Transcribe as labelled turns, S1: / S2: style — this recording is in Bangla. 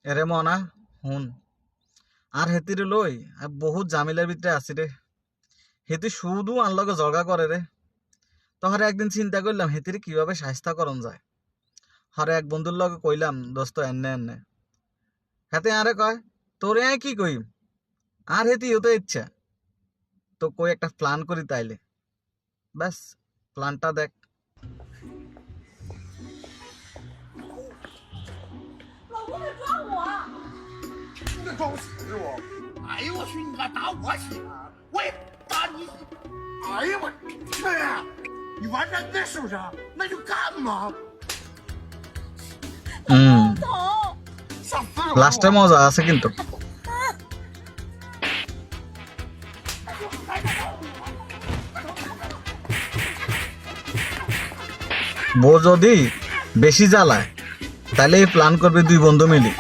S1: এরে মনা হুন আর হেতিরে লই বহুত জামিলার ভিতরে আছি রে। হেতি শুধু আনলগে জগা করে রে। তহরে একদিন চিন্তা করলাম হেতিরে কিভাবে সাহিস্তা করন যায়। হরে এক বন্ধুর লগে কইলাম দোস্ত এনে এনে হেতে আরে কয় তোরে আয় কি কইম আর হেতি হতে ইচ্ছা তো কই একটা প্ল্যান করি তাইলে। ব্যাস প্ল্যানটা দেখ।
S2: 老公在抓我！
S3: 你在装死我！哎呦我去！你敢打我媳妇儿，我也打你！哎呀我去！你玩真的是不是？那就干嘛！
S1: হুম
S2: 疼！
S3: 吓死我了！
S1: লাস্টে মজা আছে কিন্তু। বউ যদি বেশি জ্বালায় তাহলে প্ল্যান করবে দুই বন্ধু মিলি।